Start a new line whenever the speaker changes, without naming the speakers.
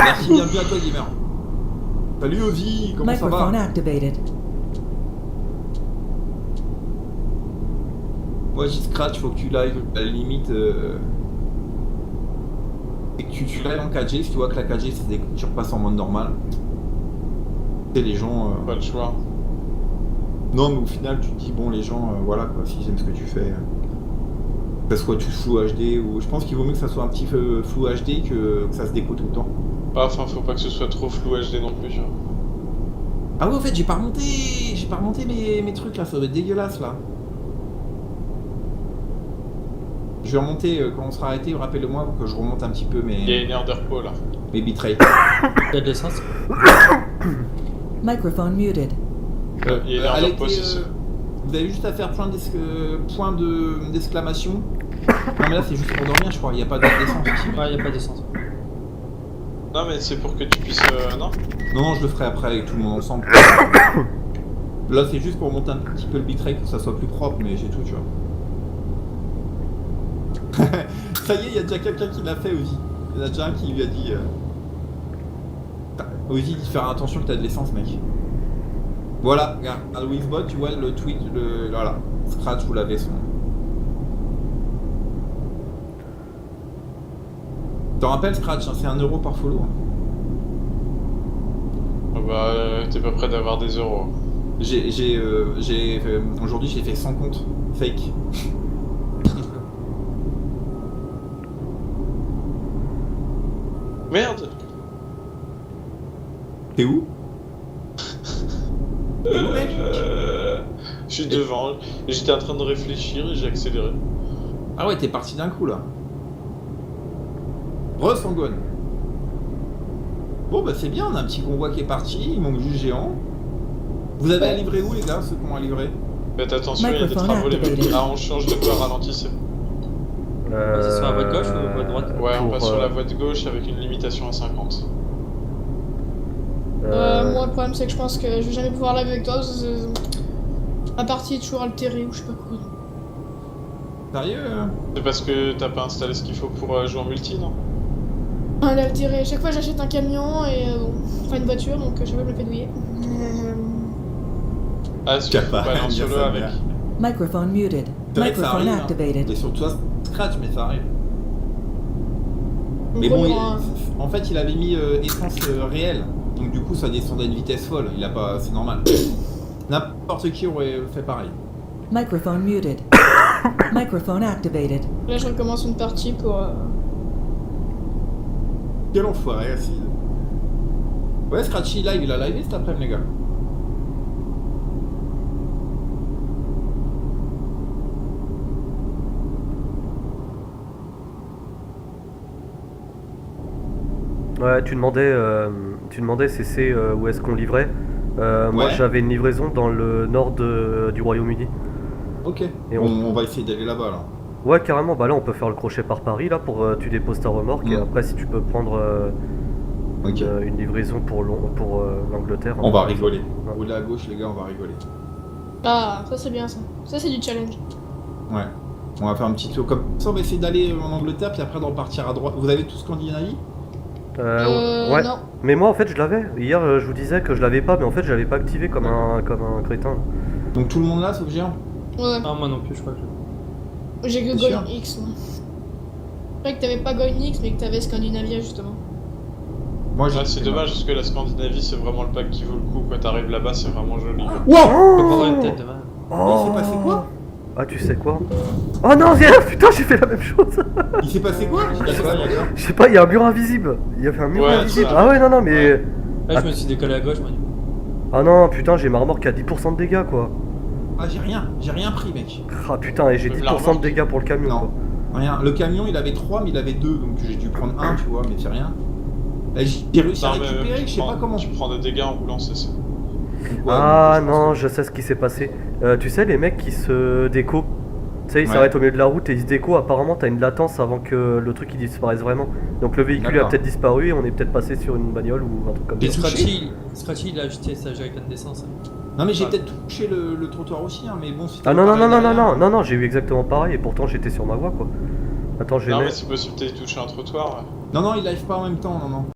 Merci, bienvenue à toi, gamer. Salut Ozzy, comment ça
Microphone
va?
activated.
Moi j'y scratch, faut que tu live à la limite. Et que tu live en 4G, si tu vois que la 4G tu repasses en mode normal. Et les gens.
Pas le choix.
Non, mais au final, tu te dis, bon, les gens, voilà quoi, s'ils aiment ce que tu fais. Que ça soit tout full HD, ou je pense qu'il vaut mieux que ça soit un petit peu full HD que ça se déco tout le temps.
Enfin, faut pas que ce soit trop flou HD non plus. Genre.
Ah ouais, en fait, j'ai pas remonté mes trucs là, ça doit être dégueulasse là. Je vais remonter quand on sera arrêté, rappelle-le-moi pour que je remonte un petit peu
Il y a une aire de repos là.
mes bitrates.
Il y a de l'essence.
Microphone muted.
Il y a une aire de repos,
Arrêtez,
c'est ça.
vous avez juste à faire point d'exclamation. Non mais là c'est juste pour dormir je crois, il n'y a pas d'essence ici.
Ouais, il n'y a pas d'essence.
Non, mais c'est pour que tu puisses. Non.
Non, je le ferai après avec tout le monde ensemble. Là c'est juste pour monter un petit peu le bitrate pour que ça soit plus propre, mais j'ai tout, tu vois. Ça y est, il y a déjà quelqu'un qui l'a fait aussi. Il y en a déjà un qui lui a dit. Ozzy dit faire attention que t'as de l'essence, mec. Voilà, regarde, à Wixbot, tu vois le tweet, voilà, Scratch, vous l'avez son. T'en rappelles Scratch, hein, c'est 1 euro par follow. Hein.
Ah bah, t'es pas prêt d'avoir des euros.
Aujourd'hui j'ai fait 100 comptes fake.
Merde.
T'es où? T'es où, mec?
Je suis devant. J'étais en train de réfléchir et j'ai accéléré.
Ah ouais, t'es parti d'un coup là. Re-Sangon. Bon bah c'est bien, on a un petit convoi qui est parti, il manque juste géant. Vous avez à livrer où les gars, ceux qui ont à livrer?
Faites attention, il y a des
Microphone
travaux les mecs.
activated.
Ah, on change de voie, ralentissez.
C'est sur la voie de gauche ou la voie de droite?
Ouais, on
Pour,
passe sur la voie de gauche avec une limitation à 50.
Moi, le problème, c'est que je pense que je vais jamais pouvoir live avec toi. Parce que ma partie est toujours altérée ou je sais pas quoi.
Sérieux?
C'est parce que t'as pas installé ce qu'il faut pour jouer en multi, non?
Elle est altérée. Chaque fois, j'achète un camion et bon, enfin une voiture, donc je vais me le faire douiller.
Ah, si tu peux pas aller en
Dire
solo
ça,
avec.
merde.
Microphone muted.
C'est vrai que ça
Microphone
arrive, hein.
activated.
Et surtout toi, Scratch, mais ça arrive.
Donc,
Mais bon,
il y aura
en fait, il avait mis essence réelle, donc du coup, ça descendait à une vitesse folle. Il a pas, c'est normal. N'importe qui aurait fait pareil.
Microphone muted. Microphone activated.
Là, je recommence une partie pour.
Quel enfoiré, acide. Ouais, Scratchy live, il a live cet après-midi, les gars.
Ouais, tu demandais CC où est-ce qu'on livrait. Moi
Ouais.
j'avais une livraison dans le nord du Royaume-Uni.
Ok.
Et
on va essayer d'aller là-bas, là.
Ouais, carrément, bah là on peut faire le crochet par Paris là pour tu déposes ta remorque et
Mm.
après si tu peux prendre
Ok.
une livraison pour l'Angleterre.
On va rigoler.
Ouais.
Rouler à gauche, les gars, on va rigoler.
Ah, ça c'est bien ça. Ça c'est du challenge.
Ouais. On va faire un petit tour comme ça, on va essayer d'aller en Angleterre, puis après de repartir à droite. Vous avez tout Scandinavie?
Ouais.
Non.
Mais moi en fait je l'avais. Hier je vous disais que je l'avais pas, mais en fait je l'avais pas activé comme un crétin.
Donc tout le monde là, sauf Géant?
Ouais.
Non, moi non plus, je crois que.
J'ai que
T'es
Goin X, moi. C'est vrai que t'avais pas Goin X, mais que t'avais Scandinavia justement.
Moi,
Ouais, c'est dommage parce que la Scandinavie, c'est vraiment le pack qui vaut le coup. Quand t'arrives là-bas, c'est vraiment joli.
Wow!
Faut pas avoir une tête de mal.
Il s'est passé quoi?
Ah tu sais quoi? Oh non, putain j'ai fait la même chose.
Il s'est passé quoi?
Je sais pas, il y a un mur invisible. Il y a fait un mur
Ouais,
invisible.
ça.
Ah ouais non non mais...
Ouais.
Là, je me suis décollé à gauche, moi.
Ah non putain j'ai ma remorque à 10% de dégâts quoi.
Ah, j'ai rien pris, mec.
Ah putain et j'ai
Même
10%
la
de
remorque.
dégâts pour le camion
Non.
quoi.
Rien. Le camion, il avait 3, mais il avait 2, donc j'ai dû prendre 1, tu vois, mais c'est rien. Là, j'ai réussi à
Non, mais
récupérer, je sais pas comment.
tu prends des dégâts en roulant, c'est ça.
Ouais,
Ah
donc, je pense
non
que-
je sais ce qui s'est passé. Tu sais les mecs qui se déco. Tu sais ils
Ouais.
s'arrêtent au milieu de la route et ils se déco. Apparemment t'as une latence avant que le truc il disparaisse vraiment. Donc le véhicule a
D'accord.
peut-être disparu et on est peut-être passé sur une bagnole ou un truc comme
J'ai
ça.
touché.
Scratchy, il a acheté sa jerrycan d'essence. Hein.
Non, mais j'ai
Ah.
peut-être touché le trottoir aussi, hein, mais bon, si
Ah non non non non non non non non j'ai eu exactement pareil et pourtant j'étais sur ma voie quoi. Attends je vais
Non, mais
mettre...
c'est possible que t'aies touché un trottoir. Ouais.
Non, il live pas en même temps, non.